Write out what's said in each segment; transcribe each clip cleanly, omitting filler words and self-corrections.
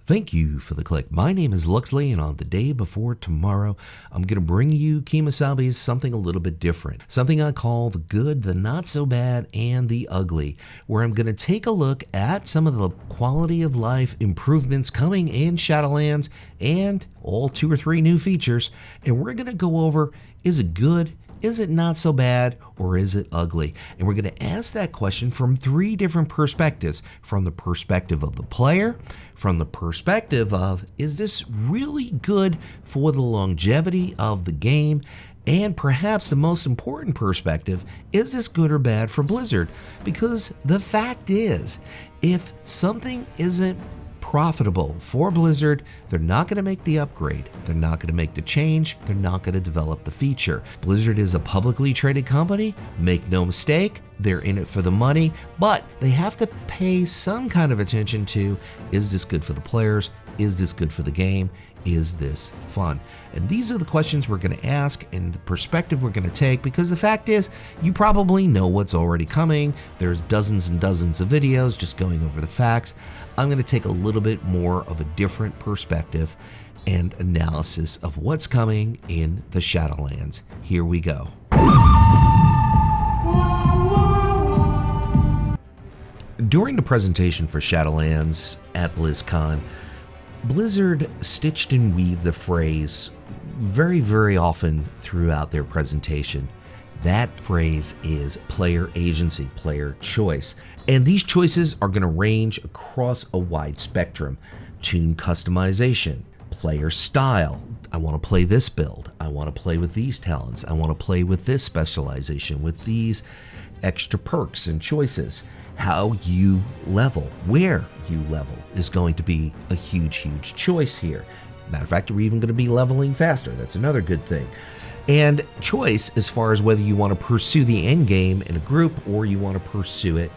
Thank you for the click. My name is Luxeley, and on the day before tomorrow, I'm going to bring you Kemosabe's something a little bit different. Something I call the good, the not so bad, and the ugly, where I'm going to take a look at some of the quality of life improvements coming in Shadowlands and all 2 or 3 new features, and we're going to go over, is it good? Is it not so bad, or is it ugly? And we're going to ask that question from 3 different perspectives. From the perspective of the player, from the perspective of, is this really good for the longevity of the game? And perhaps the most important perspective, is this good or bad for Blizzard? Because the fact is, if something isn't profitable for Blizzard, they're not going to make the upgrade, they're not going to make the change, they're not going to develop the feature. Blizzard is a publicly traded company, make no mistake, they're in it for the money, but they have to pay some kind of attention to, is this good for the players? Is this good for the game? Is this fun? And these are the questions we're going to ask and the perspective we're going to take, because the fact is, you probably know what's already coming. There's dozens and dozens of videos just going over the facts. I'm going to take a little bit more of a different perspective and analysis of what's coming in the Shadowlands. Here we go. During the presentation for Shadowlands at BlizzCon, Blizzard stitched and weaved the phrase very, very often throughout their presentation. That phrase is player agency, player choice. And these choices are going to range across a wide spectrum. Toon customization, player style. I want to play this build. I want to play with these talents. I want to play with this specialization, with these extra perks and choices. How you level, where you level is going to be a huge, huge choice here. Matter of fact, we're even going to be leveling faster. That's another good thing. And choice as far as whether you want to pursue the end game in a group or you want to pursue it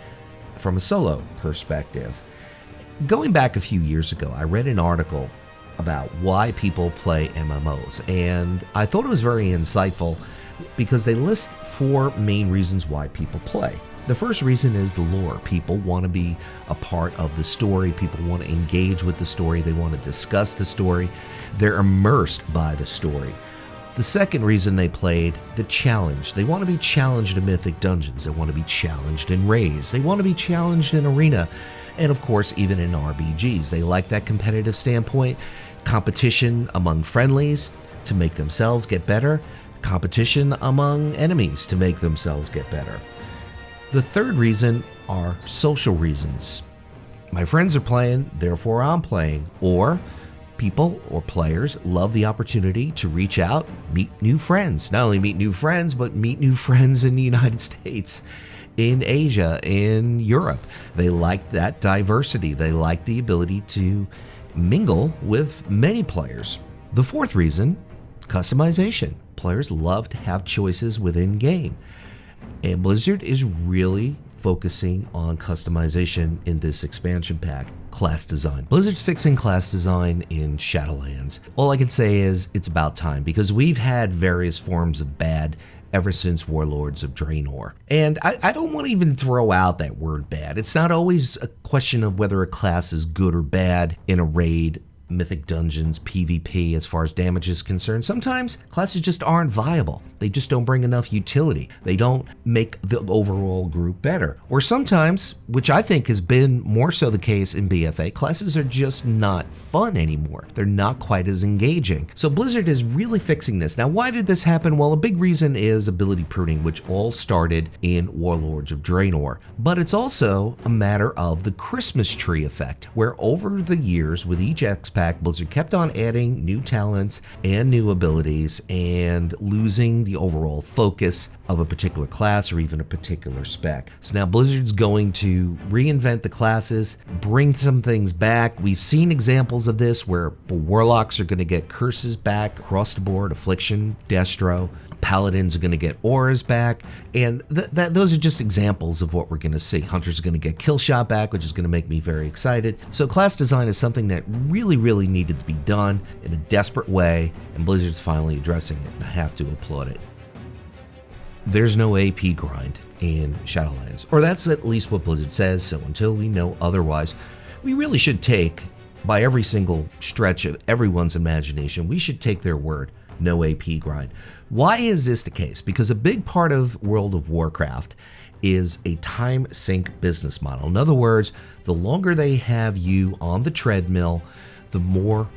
from a solo perspective. Going back a few years ago, I read an article about why people play MMOs, and I thought it was very insightful because they list 4 main reasons why people play. The first reason is the lore. People want to be a part of the story. People want to engage with the story. They want to discuss the story. They're immersed by the story. The second reason they played, the challenge. They want to be challenged in Mythic Dungeons. They want to be challenged in raids. They want to be challenged in Arena. And of course, even in RPGs. They like that competitive standpoint. Competition among friendlies to make themselves get better. Competition among enemies to make themselves get better. The third reason are social reasons. My friends are playing, therefore I'm playing. Or people or players love the opportunity to reach out, meet new friends. Not only meet new friends, but meet new friends in the United States, in Asia, in Europe. They like that diversity. They like the ability to mingle with many players. The fourth reason, customization. Players love to have choices within game. And Blizzard is really focusing on customization in this expansion pack. Class design. Blizzard's fixing class design in Shadowlands. All I can say is it's about time, because we've had various forms of bad ever since Warlords of Draenor. And I don't want to even throw out that word bad. It's not always a question of whether a class is good or bad in a raid, Mythic Dungeons, PvP, as far as damage is concerned. Sometimes classes just aren't viable. They just don't bring enough utility. They don't make the overall group better. Or sometimes, which I think has been more so the case in BFA, classes are just not fun anymore. They're not quite as engaging. So Blizzard is really fixing this. Now, why did this happen? Well, a big reason is ability pruning, which all started in Warlords of Draenor. But it's also a matter of the Christmas tree effect, where over the years with each Xpac, Blizzard kept on adding new talents and new abilities and losing the overall focus of a particular class or even a particular spec. So now Blizzard's going to reinvent the classes, bring some things back. We've seen examples of this where Warlocks are going to get curses back across the board, Affliction, Destro. Paladins are going to get auras back, and those are just examples of what we're going to see. Hunters are going to get kill shot back, which is going to make me very excited. So class design is something that really needed to be done in a desperate way, and Blizzard's finally addressing it, and I have to applaud it. There's no AP grind in Shadowlands, or that's at least what Blizzard says, so until we know otherwise, we really should take by every single stretch of everyone's imagination, we should take their word. No AP grind. Why is this the case? Because a big part of World of Warcraft is a time sink business model. In other words, the longer they have you on the treadmill, the more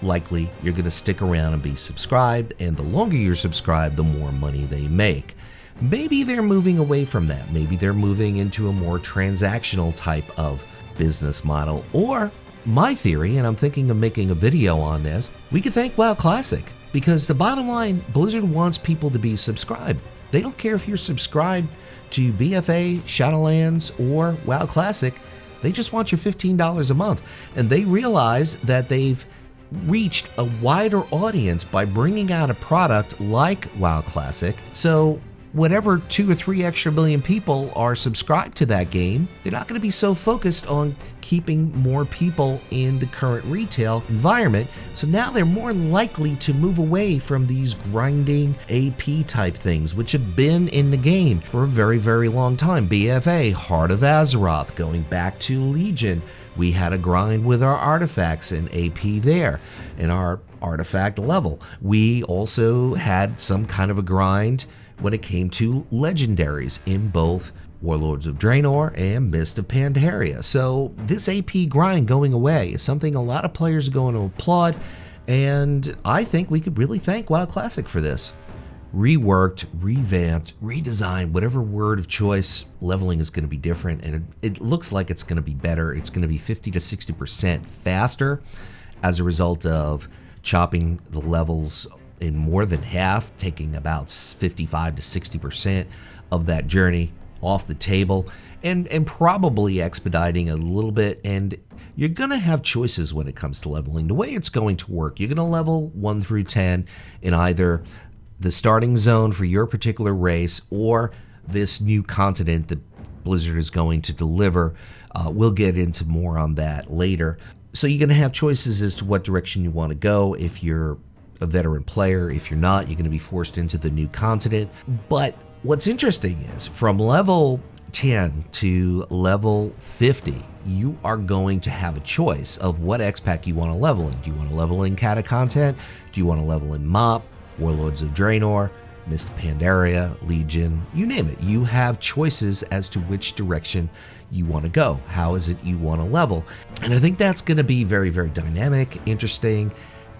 likely you're going to stick around and be subscribed, and the longer you're subscribed, the more money they make. Maybe they're moving away from that. Maybe they're moving into a more transactional type of business model. Or my theory, and I'm thinking of making a video on this, we could thank WoW Classic, because the bottom line, Blizzard wants people to be subscribed. They don't care if you're subscribed to BFA, Shadowlands, or WoW Classic. They just want your $15 a month. And they realize that they've reached a wider audience by bringing out a product like WoW Classic. So whatever 2 or 3 extra million people are subscribed to that game, they're not going to be so focused on keeping more people in the current retail environment. So now they're more likely to move away from these grinding AP type things, which have been in the game for a very, very long time. BFA, Heart of Azeroth, going back to Legion, we had a grind with our artifacts and AP there in our artifact level. We also had some kind of a grind when it came to Legendaries in both Warlords of Draenor and Mist of Pandaria. So this AP grind going away is something a lot of players are going to applaud, and I think we could really thank WoW Classic for this. Reworked, revamped, redesigned, whatever word of choice, leveling is going to be different, and it looks like it's going to be better. It's going to be 50 to 60% faster as a result of chopping the levels in more than half, taking about 55 to 60% of that journey off the table, and probably expediting a little bit. And you're going to have choices when it comes to leveling. The way it's going to work, you're going to level 1 through 10 in either the starting zone for your particular race or this new continent that Blizzard is going to deliver. We'll get into more on that later. So you're going to have choices as to what direction you want to go. If you're a veteran player, if you're not, you're going to be forced into the new continent. But what's interesting is from level 10 to level 50, you are going to have a choice of what Xpac you want to level in. Do you want to level in Cata content? Do you want to level in MoP, Warlords of Draenor, Mist of Pandaria, Legion, you name it. You have choices as to which direction you want to go. How is it you want to level? And I think that's going to be very, very dynamic, interesting,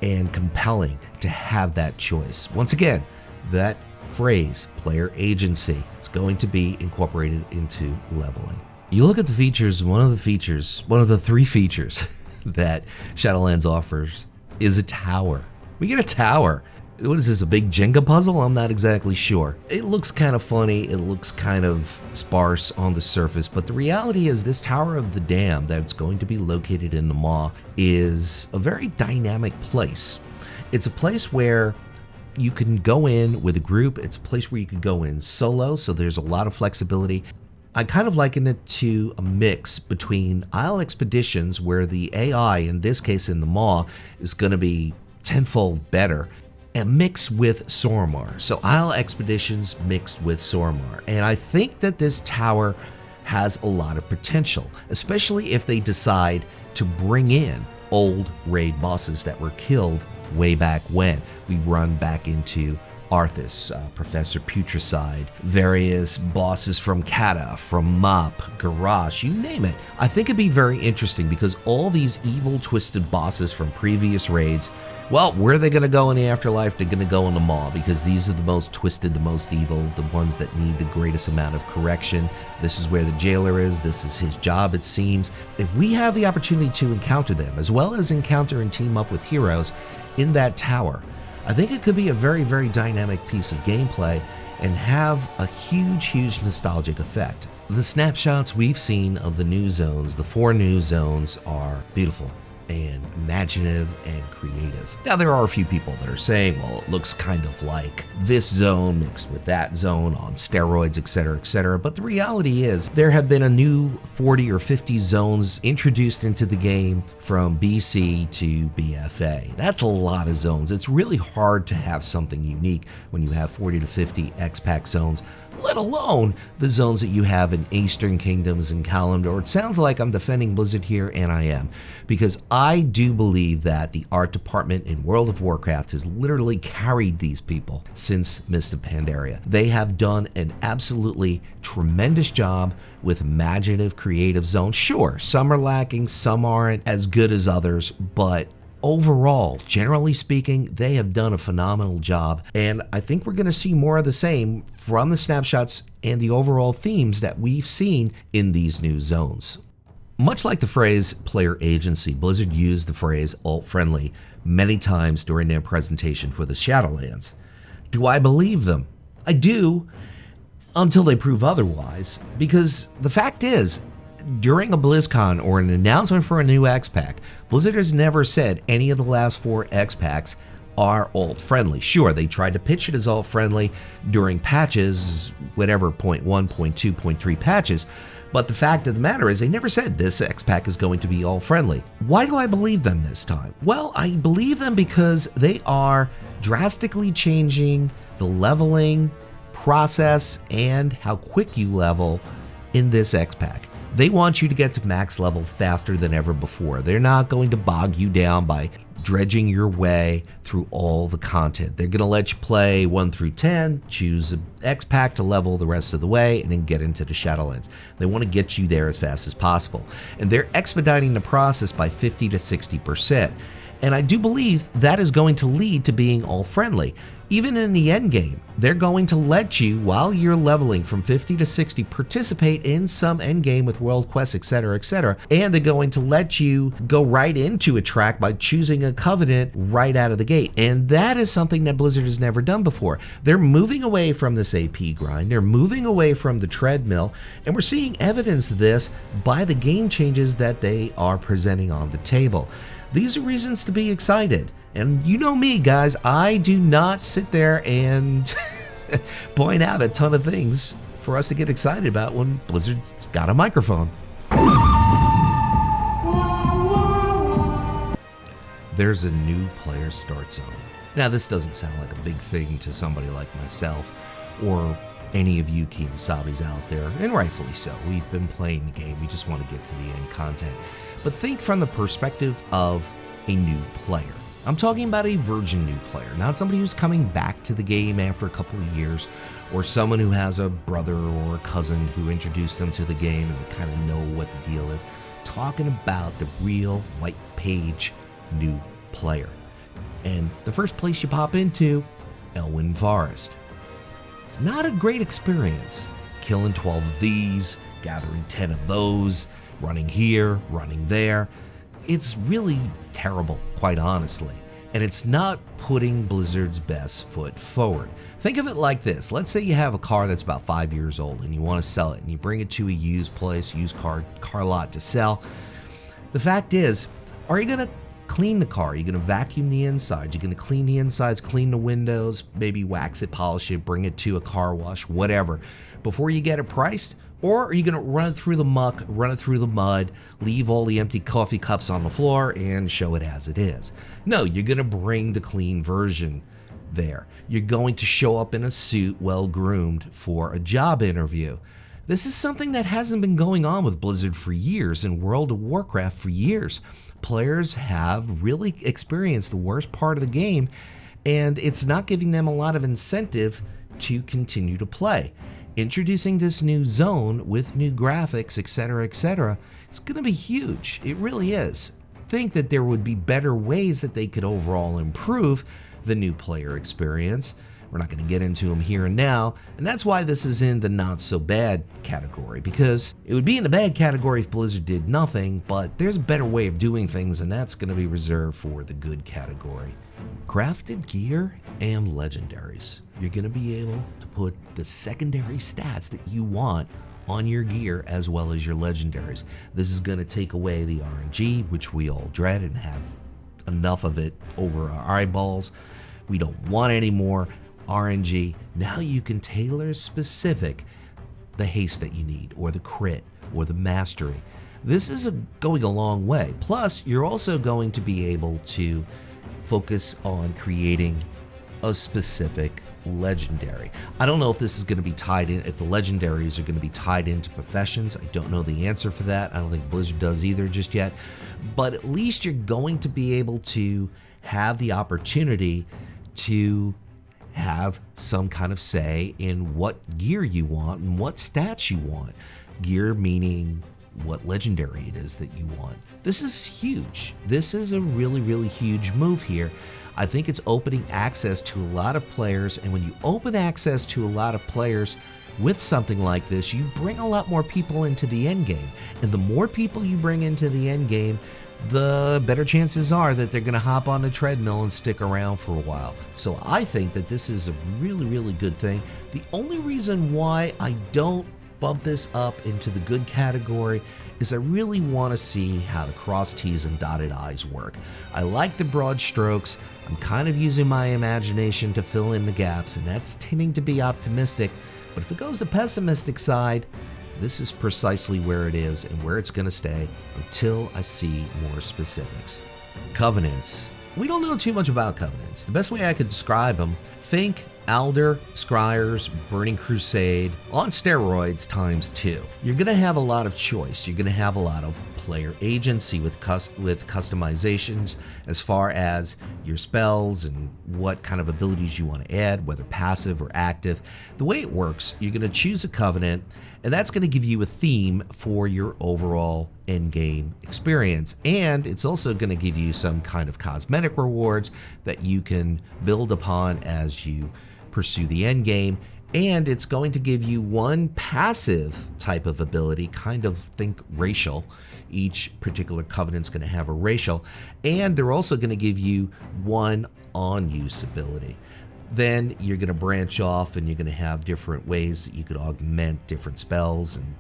and compelling to have that choice. Once again, that phrase, player agency, it's going to be incorporated into leveling. You look at the features, one of the 3 features that Shadowlands offers is a tower. We get a tower. What is this, a big Jenga puzzle? I'm not exactly sure. It looks kind of funny, it looks kind of sparse on the surface, but the reality is this Tower of the Dam that's going to be located in the Maw is a very dynamic place. It's a place where you can go in with a group, it's a place where you can go in solo, so there's a lot of flexibility. I kind of liken it to a mix between Isle Expeditions, where the AI, in this case in the Maw, is going to be tenfold better, and mix with Sormar. So Isle Expeditions mixed with Sormar. And I think that this tower has a lot of potential, especially if they decide to bring in old raid bosses that were killed way back when. We run back into Arthas, Professor Putricide, various bosses from Cata, from MoP, Garrosh, you name it. I think it'd be very interesting because all these evil, twisted bosses from previous raids, well, where are they going to go in the afterlife? They're going to go in the Maw because these are the most twisted, the most evil, the ones that need the greatest amount of correction. This is where the jailer is. This is his job, it seems. If we have the opportunity to encounter them, as well as encounter and team up with heroes in that tower, I think it could be a very, very dynamic piece of gameplay and have a huge, huge nostalgic effect. The snapshots we've seen of the new zones, the 4 new zones, are beautiful and imaginative and creative. Now, there are a few people that are saying, well, it looks kind of like this zone mixed with that zone on steroids, etc., but the reality is there have been a new 40 or 50 zones introduced into the game from BC to BFA. That's a lot of zones. It's really hard to have something unique when you have 40 to 50 Xpac zones let alone the zones that you have in Eastern Kingdoms and Kalimdor. It sounds like I'm defending Blizzard here, and I am, because I do believe that the art department in World of Warcraft has literally carried these people since Mist of Pandaria. They have done an absolutely tremendous job with imaginative, creative zones. Sure, some are lacking, some aren't as good as others, but overall, generally speaking, they have done a phenomenal job, and I think we're going to see more of the same from the snapshots and the overall themes that we've seen in these new zones. Much like the phrase player agency, Blizzard used the phrase alt-friendly many times during their presentation for the Shadowlands. Do I believe them? I do, until they prove otherwise, because the fact is, during a BlizzCon or an announcement for a new Xpac, Blizzard has never said any of the last 4 Xpacs are alt-friendly. Sure, they tried to pitch it as alt-friendly during patches, whatever, 0.1, 0.2, 0.3 patches, but the fact of the matter is they never said this Xpac is going to be alt-friendly. Why do I believe them this time? Well, I believe them because they are drastically changing the leveling process and how quick you level in this Xpac. They want you to get to max level faster than ever before. They're not going to bog you down by dredging your way through all the content. They're going to let you play 1 through 10, choose an Xpac to level the rest of the way, and then get into the Shadowlands. They want to get you there as fast as possible. And they're expediting the process by 50 to 60%. And I do believe that is going to lead to being all-friendly. Even in the end game, they're going to let you, while you're leveling from 50 to 60, participate in some end game with world quests, etc., etc. And they're going to let you go right into a track by choosing a covenant right out of the gate. And that is something that Blizzard has never done before. They're moving away from this AP grind. They're moving away from the treadmill. And we're seeing evidence of this by the game changes that they are presenting on the table. These are reasons to be excited. And you know me, guys, I do not sit there and point out a ton of things for us to get excited about when Blizzard's got a microphone. There's a new player start zone. Now, this doesn't sound like a big thing to somebody like myself or any of you Keemosabis out there, and rightfully so. We've been playing the game. We just want to get to the end content. But think from the perspective of a new player. I'm talking about a virgin new player, not somebody who's coming back to the game after a couple of years, or someone who has a brother or a cousin who introduced them to the game and kind of know what the deal is. Talking about the real white page new player. And the first place you pop into, Elwynn Forest. It's not a great experience. Killing 12 of these, gathering 10 of those, running here, running there. It's really terrible, quite honestly. And it's not putting Blizzard's best foot forward. Think of it like this. Let's say you have a car that's about 5 years old and you want to sell it, and you bring it to a used place, used car lot to sell. The fact is, are you going to clean the car? Are you going to vacuum the inside? You're going to clean the insides, clean the windows, maybe wax it, polish it, bring it to a car wash, whatever, before you get it priced? Or are you going to run it through the muck, run it through the mud, leave all the empty coffee cups on the floor, and show it as it is? No, you're going to bring the clean version there. You're going to show up in a suit, well-groomed, for a job interview. This is something that hasn't been going on with Blizzard for years, and World of Warcraft for years. Players have really experienced the worst part of the game, and it's not giving them a lot of incentive to continue to play. Introducing this new zone with new graphics, etc., it's going to be huge. It really is. Think that there would be better ways that they could overall improve the new player experience. We're not going to get into them here and now, and that's why this is in the not so bad category, because it would be in the bad category if Blizzard did nothing, but there's a better way of doing things, and that's going to be reserved for the good category. Crafted gear and legendaries. You're going to be able to put the secondary stats that you want on your gear as well as your legendaries. This is going to take away the RNG, which we all dread and have enough of it over our eyeballs. We don't want any more RNG. Now you can tailor specific the haste that you need, or the crit, or the mastery. This is going a long way. Plus, you're also going to be able to focus on creating a specific legendary. I don't know if this is going to be tied in, if the legendaries are going to be tied into professions. I don't know the answer for that. I don't think Blizzard does either just yet. But at least you're going to be able to have the opportunity to have some kind of say in what gear you want and what stats you want. Gear meaning what legendary it is that you want. This is huge. This is a really, really huge move here. I think it's opening access to a lot of players, and when you open access to a lot of players with something like this, you bring a lot more people into the end game. And the more people you bring into the end game, the better chances are that they're going to hop on the treadmill and stick around for a while. So I think that this is a really, really good thing. The only reason why I don't bump this up into the good category is I really want to see how the cross T's and dotted I's work. I like the broad strokes. I'm kind of using my imagination to fill in the gaps, and that's tending to be optimistic. But if it goes the pessimistic side, this is precisely where it is and where it's going to stay until I see more specifics. Covenants. We don't know too much about Covenants. The best way I could describe them, think Alder, Scryers, Burning Crusade on steroids ×2. You're going to have a lot of choice. You're going to have a lot of player agency with customizations as far as your spells and what kind of abilities you want to add, whether passive or active. The way it works, you're going to choose a covenant, and that's going to give you a theme for your overall end-game experience. And it's also going to give you some kind of cosmetic rewards that you can build upon as you pursue the end game. And it's going to give you one passive type of ability, kind of think racial. Each particular covenant's going to have a racial. And they're also going to give you one on-use ability. Then you're going to branch off and you're going to have different ways that you could augment different spells and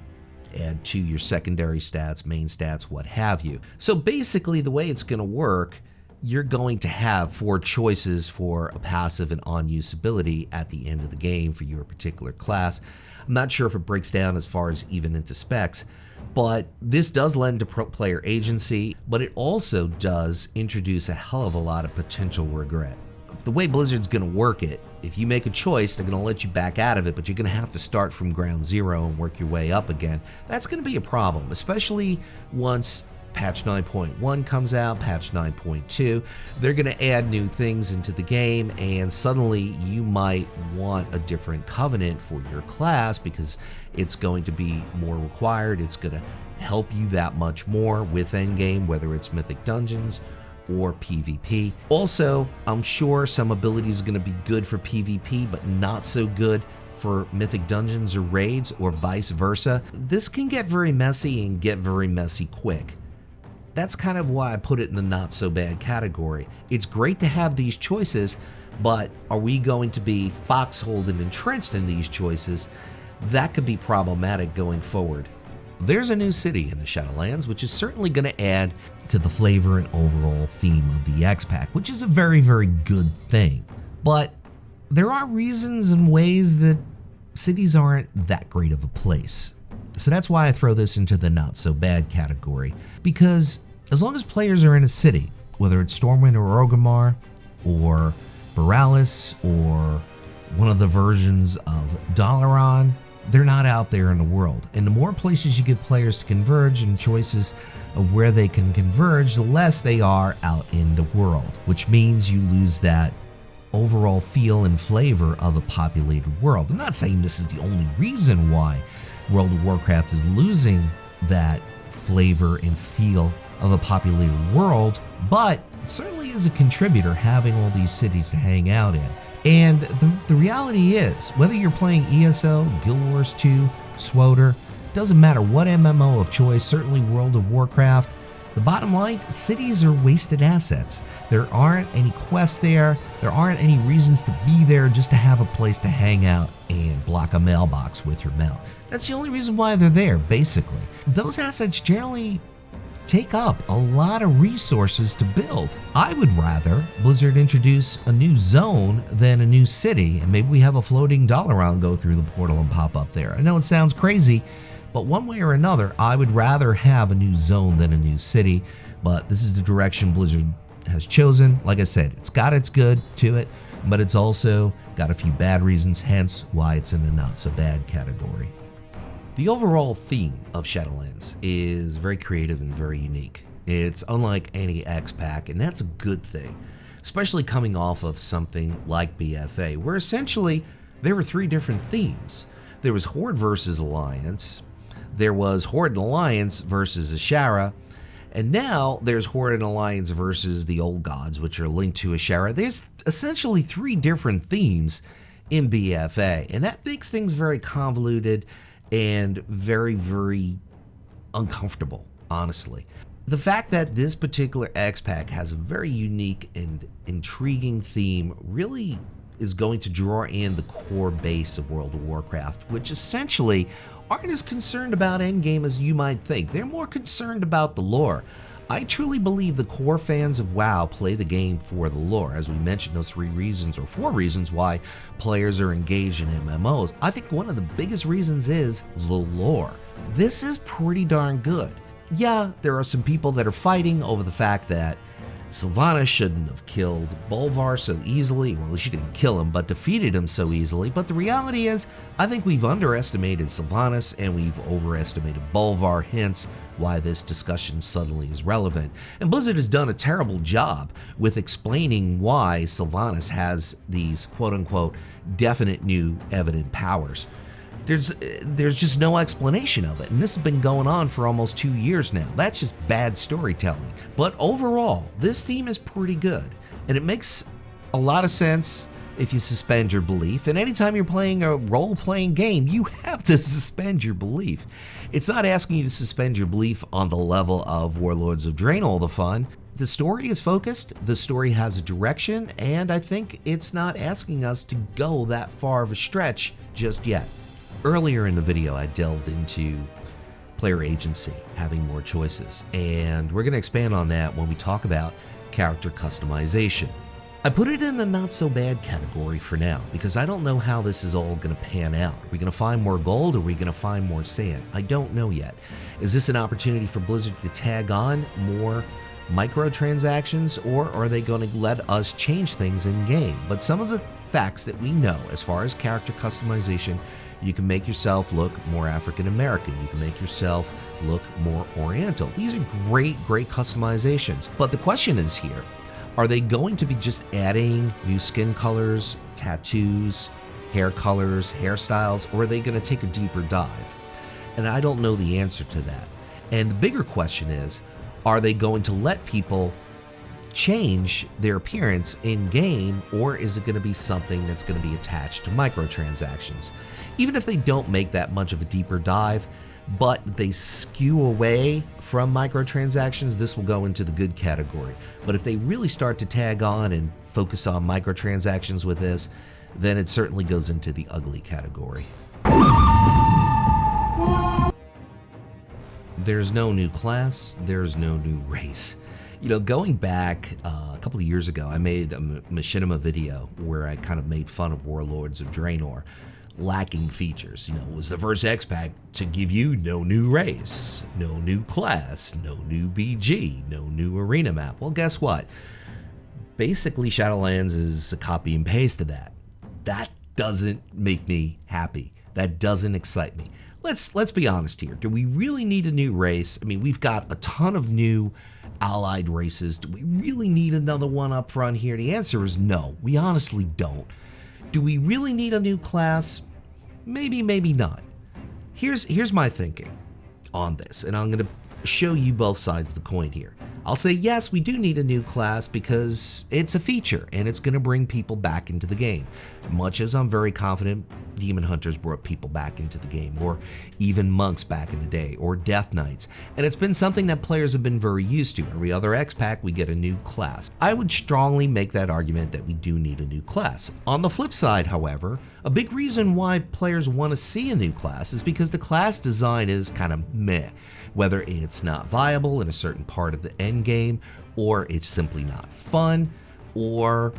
add to your secondary stats, main stats, what have you. So basically the way it's going to work, you're going to have 4 choices for a passive and on-use ability at the end of the game for your particular class. I'm not sure if it breaks down as far as even into specs, but this does lend to player agency, but it also does introduce a hell of a lot of potential regret. The way Blizzard's going to work it, if you make a choice, they're going to let you back out of it, but you're going to have to start from ground zero and work your way up again. That's going to be a problem, especially once patch 9.1 comes out, patch 9.2. They're going to add new things into the game, and suddenly you might want a different covenant for your class because it's going to be more required. It's going to help you that much more with endgame, whether it's Mythic Dungeons or PvP. Also, I'm sure some abilities are going to be good for PvP, but not so good for Mythic Dungeons or raids, or vice versa. This can get very messy and get very messy quick. That's kind of why I put it in the not so bad category. It's great to have these choices, but are we going to be foxholed and entrenched in these choices? That could be problematic going forward. There's a new city in the Shadowlands, which is certainly going to add to the flavor and overall theme of the Xpac, which is a very, very good thing. But there are reasons and ways that cities aren't that great of a place. So that's why I throw this into the not so bad category, because as long as players are in a city, whether it's Stormwind or Orgrimmar or Borealis or one of the versions of Dalaran, they're not out there in the world. And the more places you give players to converge and choices of where they can converge, the less they are out in the world, which means you lose that overall feel and flavor of a populated world. I'm not saying this is the only reason why World of Warcraft is losing that flavor and feel of a populated world, but it certainly is a contributor having all these cities to hang out in. And the reality is, whether you're playing ESO, Guild Wars 2, SWOTR, doesn't matter what MMO of choice, certainly World of Warcraft, the bottom line, cities are wasted assets. There aren't any quests there. There aren't any reasons to be there just to have a place to hang out and block a mailbox with your mount. That's the only reason why they're there, basically. Those assets generally take up a lot of resources to build. I would rather Blizzard introduce a new zone than a new city, and maybe we have a floating Dalaran go through the portal and pop up there. I know it sounds crazy, but one way or another, I would rather have a new zone than a new city, but this is the direction Blizzard has chosen. Like I said, it's got its good to it, but it's also got a few bad reasons, hence why it's in the not so bad category. The overall theme of Shadowlands is very creative and very unique. It's unlike any Xpac, and that's a good thing, especially coming off of something like BFA, where essentially there were 3 different themes. There was Horde versus Alliance, there was Horde and Alliance versus Ashara, and now there's Horde and Alliance versus the Old Gods, which are linked to Ashara. There's essentially 3 different themes in BFA, and that makes things very convoluted and very, very uncomfortable, honestly. The fact that this particular Xpac has a very unique and intriguing theme really is going to draw in the core base of World of Warcraft, which essentially aren't as concerned about endgame as you might think. They're more concerned about the lore. I truly believe the core fans of WoW play the game for the lore. As we mentioned, those 3 reasons or 4 reasons why players are engaged in MMOs. I think one of the biggest reasons is the lore. This is pretty darn good. Yeah, there are some people that are fighting over the fact that Sylvanas shouldn't have killed Bolvar so easily. Well, she didn't kill him, but defeated him so easily. But the reality is, I think we've underestimated Sylvanas and we've overestimated Bolvar, hence why this discussion suddenly is relevant. And Blizzard has done a terrible job with explaining why Sylvanas has these quote-unquote definite new evident powers. There's just no explanation of it, and this has been going on for almost 2 years now. That's just bad storytelling. But overall, this theme is pretty good, and it makes a lot of sense if you suspend your belief. And anytime you're playing a role-playing game, you have to suspend your belief. It's not asking you to suspend your belief on the level of Warlords of Draenor, the fun. The story is focused, the story has a direction, and I think it's not asking us to go that far of a stretch just yet. Earlier in the video, I delved into player agency, having more choices, and we're going to expand on that when we talk about character customization. I put it in the not so bad category for now, because I don't know how this is all going to pan out. Are we going to find more gold, or are we going to find more sand? I don't know yet. Is this an opportunity for Blizzard to tag on more microtransactions, or are they going to let us change things in game? But some of the facts that we know as far as character customization: you can make yourself look more African American. You can make yourself look more Oriental. These are great customizations. But the question is here, are they going to be just adding new skin colors, tattoos, hair colors, hairstyles, or are they going to take a deeper dive? And I don't know the answer to that. And the bigger question is, are they going to let people change their appearance in game, or is it going to be something that's going to be attached to microtransactions? Even if they don't make that much of a deeper dive, but they skew away from microtransactions, this will go into the good category. But if they really start to tag on and focus on microtransactions with this, then it certainly goes into the ugly category. There's no new class, there's no new race. You know, going back a couple of years ago, I made a machinima video where I kind of made fun of Warlords of Draenor lacking features. You know, it was the first Xpac to give you no new race, no new class, no new BG, no new arena map. Well, guess what? Basically, Shadowlands is a copy and paste of that. That doesn't make me happy. That doesn't excite me. Let's be honest here. Do we really need a new race? I mean, we've got a ton of new allied races. Do we really need another one up front here? The answer is no. We honestly don't. Do we really need a new class? Maybe, maybe not. Here's my thinking on this, and I'm going to show you both sides of the coin here. I'll say yes, we do need a new class because it's a feature and it's going to bring people back into the game. Much as I'm very confident Demon Hunters brought people back into the game, or even monks back in the day, or Death Knights. And it's been something that players have been very used to. Every other Xpac, we get a new class. I would strongly make that argument that we do need a new class. On the flip side, however, a big reason why players want to see a new class is because the class design is kind of meh. Whether it's not viable in a certain part of the end game, or it's simply not fun, or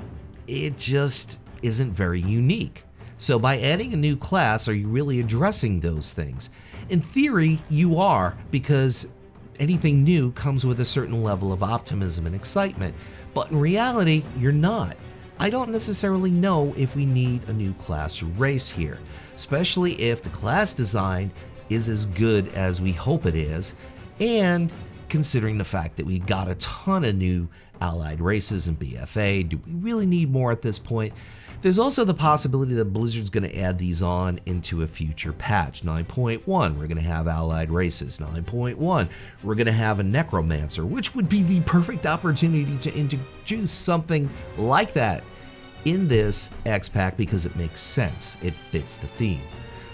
it just isn't very unique. So by adding a new class, are you really addressing those things? In theory, you are, because anything new comes with a certain level of optimism and excitement. But in reality, you're not. I don't necessarily know if we need a new class or race here, especially if the class design is as good as we hope it is, and considering the fact that we got a ton of new allied races in BFA. Do we really need more at this point? There's also the possibility that Blizzard's going to add these on into a future patch. 9.1, we're going to have allied races. 9.1, we're going to have a necromancer, which would be the perfect opportunity to introduce something like that in this Xpac because it makes sense. It fits the theme.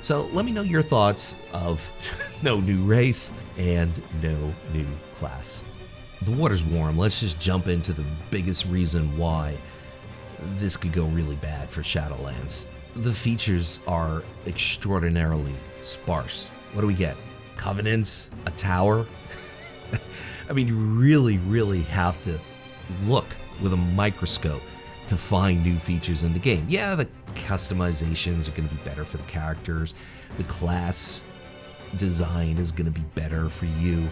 So let me know your thoughts of no new race and no new class. The water's warm. Let's just jump into the biggest reason why this could go really bad for Shadowlands. The features are extraordinarily sparse. What do we get? Covenants? A tower? I mean, you really have to look with a microscope to find new features in the game. Yeah, the customizations are going to be better for the characters. The class design is going to be better for you,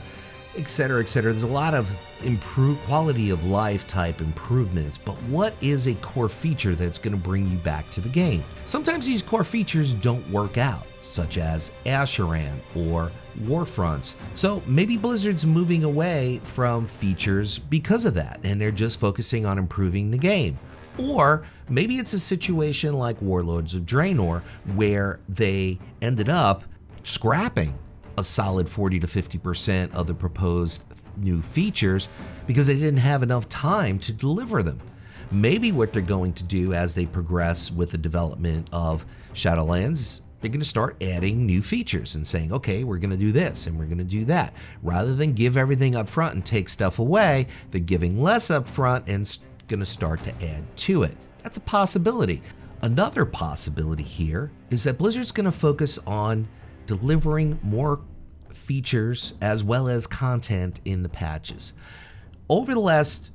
etc., etc. There's a lot of improved quality of life type improvements, but what is a core feature that's going to bring you back to the game? Sometimes these core features don't work out, such as Asheran or Warfronts. So maybe Blizzard's moving away from features because of that, and they're just focusing on improving the game. Or maybe it's a situation like Warlords of Draenor, where they ended up scrapping a solid 40 to 50% of the proposed new features because they didn't have enough time to deliver them. Maybe what they're going to do as they progress with the development of Shadowlands, they're going to start adding new features and saying, okay, we're going to do this and we're going to do that. Rather than give everything up front and take stuff away, they're giving less up front and going to start to add to it. That's a possibility. Another possibility here is that Blizzard's going to focus on delivering more features as well as content in the patches. Over the last,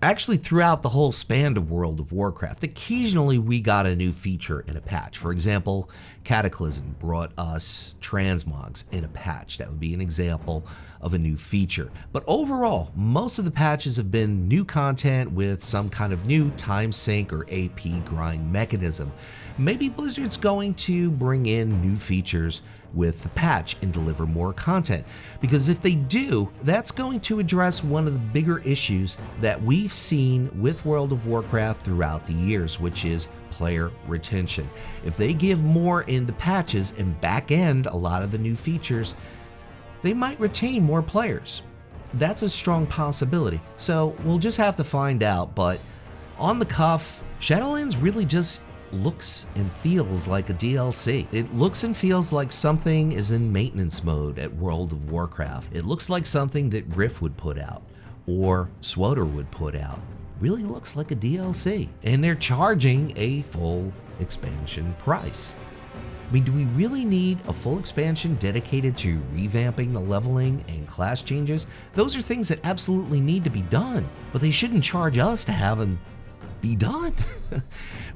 actually throughout the whole span of World of Warcraft, occasionally we got a new feature in a patch. For example, Cataclysm brought us transmogs in a patch. That would be an example of a new feature. But overall, most of the patches have been new content with some kind of new time sink or AP grind mechanism. Maybe Blizzard's going to bring in new features with the patch and deliver more content. Because if they do, that's going to address one of the bigger issues that we've seen with World of Warcraft throughout the years, which is player retention. If they give more in the patches and back end a lot of the new features, they might retain more players. That's a strong possibility. So we'll just have to find out, but on the cuff, Shadowlands really just looks and feels like a DLC. It looks and feels like something is in maintenance mode at World of Warcraft. It looks like something that Rift would put out or SWTOR would put out. Really looks like a DLC, and they're charging a full expansion price. I mean, do we really need a full expansion dedicated to revamping the leveling and class changes? Those are things that absolutely need to be done, but they shouldn't charge us to have them be done.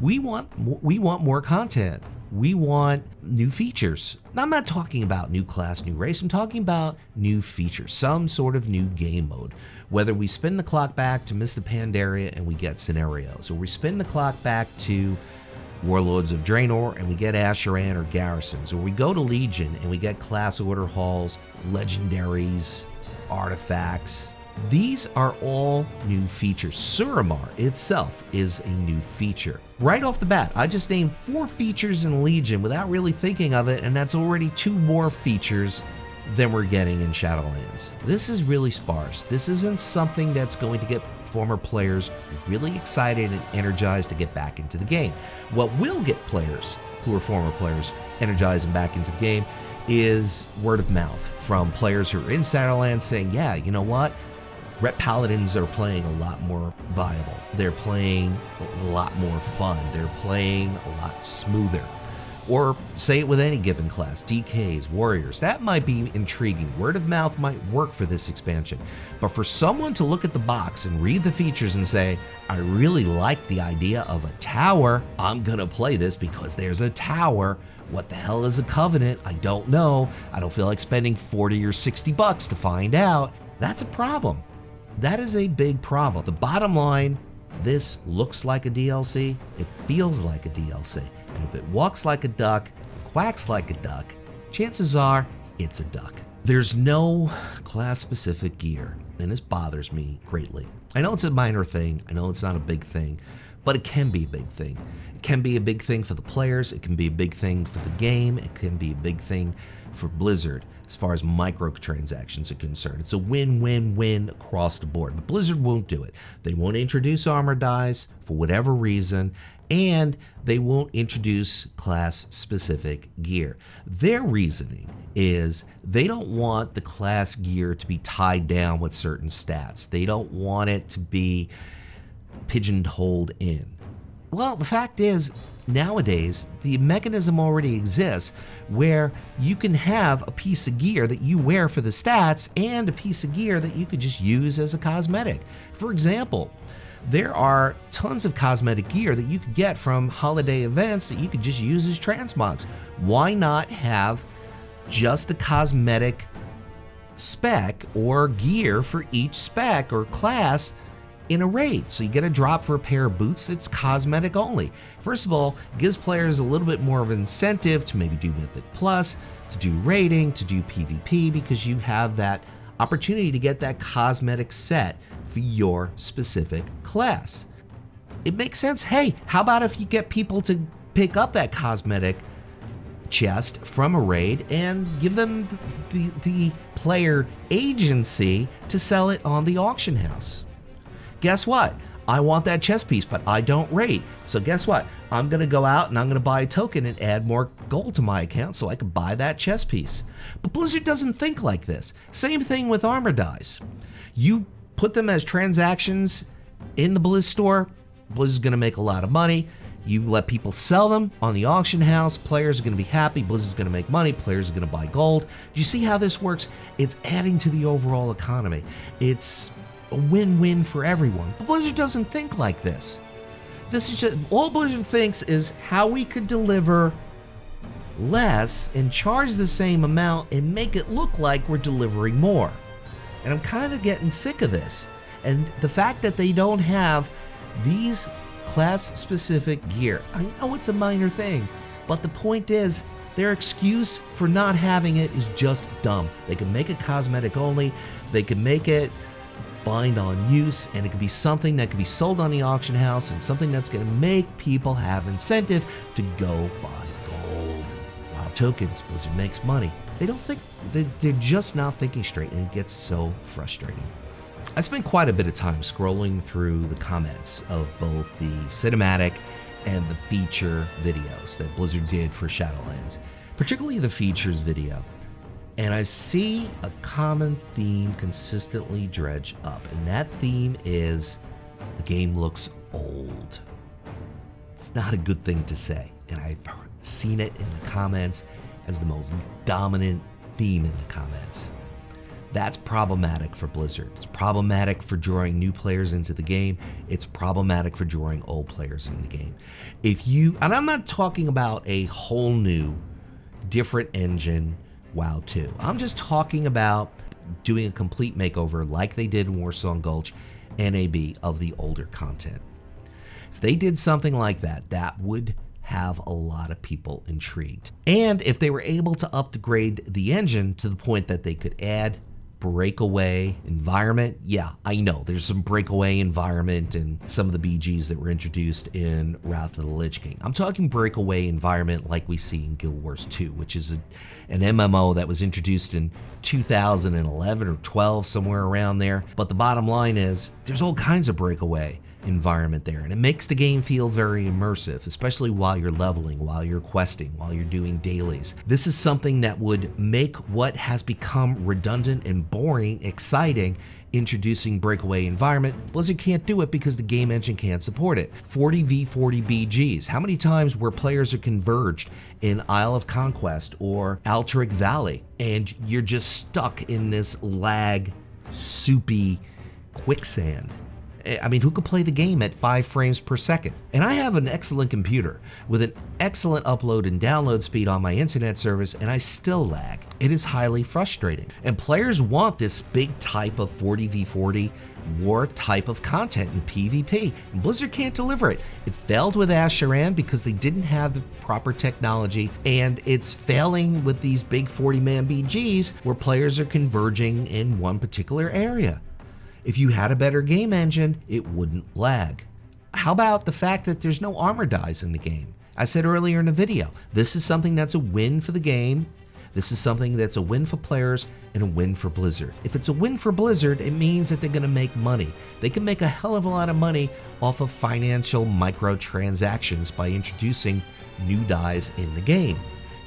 We want more content. We want new features. Now, I'm not talking about new class, new race. I'm talking about new features, some sort of new game mode. Whether we spin the clock back to Mists of Pandaria and we get scenarios, or we spin the clock back to Warlords of Draenor and we get Asheran or Garrisons, or we go to Legion and we get class order halls, legendaries, artifacts. These are all new features. Suramar itself is a new feature. Right off the bat, I just named 4 features in Legion without really thinking of it, and that's already 2 more features than we're getting in Shadowlands. This is really sparse. This isn't something that's going to get former players really excited and energized to get back into the game. What will get players who are former players energized and back into the game is word of mouth from players who are in Shadowlands saying, yeah, you know what? Ret Paladins are playing a lot more viable. They're playing a lot more fun. They're playing a lot smoother. Or say it with any given class, DKs, warriors. That might be intriguing. Word of mouth might work for this expansion. But for someone to look at the box and read the features and say, I really like the idea of a tower, I'm gonna play this because there's a tower. What the hell is a Covenant? I don't know. I don't feel like spending 40 or 60 bucks to find out. That's a problem. That is a big problem. The bottom line, this looks like a DLC, it feels like a DLC. And if it walks like a duck, quacks like a duck, chances are it's a duck. There's no class-specific gear, and this bothers me greatly. I know it's a minor thing, I know it's not a big thing, but it can be a big thing. It can be a big thing for the players, it can be a big thing for the game, it can be a big thing for Blizzard as far as microtransactions are concerned. It's a win-win-win across the board, but Blizzard won't do it. They won't introduce armor dies for whatever reason, and they won't introduce class-specific gear. Their reasoning is they don't want the class gear to be tied down with certain stats. They don't want it to be pigeonholed in. Well, the fact is, nowadays, the mechanism already exists where you can have a piece of gear that you wear for the stats and a piece of gear that you could just use as a cosmetic. For example, there are tons of cosmetic gear that you could get from holiday events that you could just use as transmogs. Why not have just the cosmetic spec or gear for each spec or class in a raid? So you get a drop for a pair of boots that's cosmetic only. First of all, it gives players a little bit more of an incentive to maybe do Mythic Plus, to do raiding, to do PvP, because you have that opportunity to get that cosmetic set for your specific class. It makes sense. Hey, how about if you get people to pick up that cosmetic chest from a raid and give them the player agency to sell it on the auction house? Guess what? I want that chess piece, but I don't raid. So guess what? I'm gonna go out and I'm gonna buy a token and add more gold to my account so I can buy that chess piece. But Blizzard doesn't think like this. Same thing with armor dies. You put them as transactions in the Blizz store, Blizzard's gonna make a lot of money. You let people sell them on the auction house, players are gonna be happy, Blizzard's gonna make money, players are gonna buy gold. Do you see how this works? It's adding to the overall economy. It's a win-win for everyone. But Blizzard doesn't think like this. This is just, all Blizzard thinks is how we could deliver less and charge the same amount and make it look like we're delivering more. And I'm kind of getting sick of this. And the fact that they don't have these class-specific gear, I know it's a minor thing, but the point is, their excuse for not having it is just dumb. They can make it cosmetic only, they can make it bind on use, and it could be something that could be sold on the auction house and something that's going to make people have incentive to go buy gold. Wow, tokens, Blizzard makes money. They don't think, they're just not thinking straight, and it gets so frustrating. I spent quite a bit of time scrolling through the comments of both the cinematic and the feature videos that Blizzard did for Shadowlands, particularly the features video. And I see a common theme consistently dredge up, and that theme is the game looks old. It's not a good thing to say, and I've seen it in the comments as the most dominant theme in the comments. That's problematic for Blizzard. It's problematic for drawing new players into the game. It's problematic for drawing old players into the game. And I'm not talking about a whole new, different engine, WoW 2. I'm just talking about doing a complete makeover like they did in Warsong Gulch, NAB, of the older content. If they did something like that, that would have a lot of people intrigued. And if they were able to upgrade the engine to the point that they could add breakaway environment, yeah, I know there's some breakaway environment in some of the BGs that were introduced in Wrath of the Lich King. I'm talking breakaway environment like we see in Guild Wars 2, which is an MMO that was introduced in 2011 or 12, somewhere around there. But the bottom line is there's all kinds of breakaway environment there, and it makes the game feel very immersive, especially while you're leveling, while you're questing, while you're doing dailies. This is something that would make what has become redundant and boring exciting. Introducing breakaway environment, Blizzard can't do it because the game engine can't support it. 40v40 BGs. How many times where players are converged in Isle of Conquest or Alteric Valley, and you're just stuck in this lag, soupy quicksand? I mean, who could play the game at 5 frames per second? And I have an excellent computer with an excellent upload and download speed on my internet service, and I still lag. It is highly frustrating. And players want this big type of 40v40 war type of content in PvP, and Blizzard can't deliver it. It failed with Asheran because they didn't have the proper technology, and it's failing with these big 40-man BGs where players are converging in one particular area. If you had a better game engine, it wouldn't lag. How about the fact that there's no armor dies in the game? I said earlier in the video, this is something that's a win for the game. This is something that's a win for players and a win for Blizzard. If it's a win for Blizzard, it means that they're going to make money. They can make a hell of a lot of money off of financial microtransactions by introducing new dies in the game.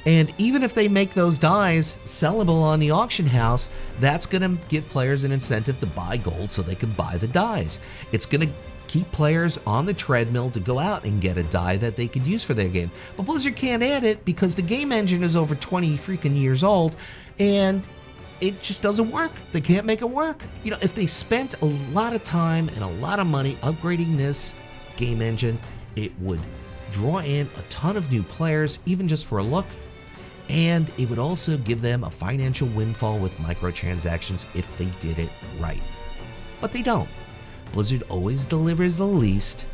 And even if they make those dies sellable on the auction house, that's going to give players an incentive to buy gold so they can buy the dies. It's going to keep players on the treadmill to go out and get a die that they could use for their game. But Blizzard can't add it because the game engine is over 20 freaking years old and it just doesn't work. They can't make it work. You know, if they spent a lot of time and a lot of money upgrading this game engine, it would draw in a ton of new players, even just for a look. And it would also give them a financial windfall with microtransactions if they did it right. But they don't. Blizzard always delivers the least,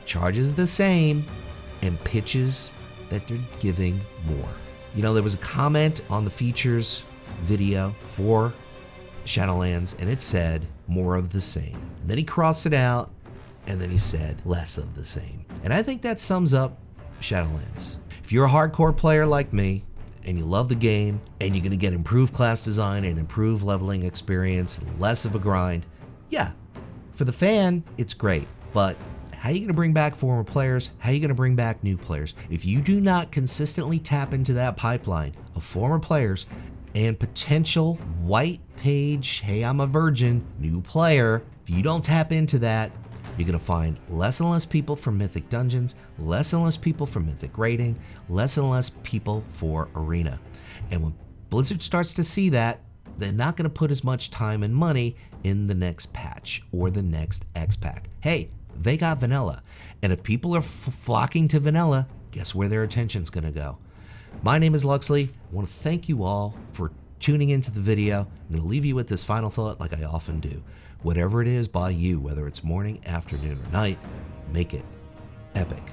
charges the same, and pitches that they're giving more. You know, there was a comment on the features video for Shadowlands, and it said, more of the same. And then he crossed it out, and then he said, less of the same. And I think that sums up Shadowlands. If you're a hardcore player like me, and you love the game, and you're going to get improved class design and improved leveling experience, less of a grind, yeah, for the fan, it's great. But how are you going to bring back former players? How are you going to bring back new players? If you do not consistently tap into that pipeline of former players and potential white page, hey, I'm a virgin, new player, if you don't tap into that, you're going to find less and less people for Mythic Dungeons, less and less people for Mythic Raiding, less and less people for Arena. And when Blizzard starts to see that, they're not going to put as much time and money in the next patch or the next Xpac. Hey, they got vanilla. And if people are flocking to vanilla, guess where their attention's going to go? My name is Luxeley. I want to thank you all for tuning into the video. I'm going to leave you with this final thought like I often do. Whatever it is by you, whether it's morning, afternoon, or night, make it epic.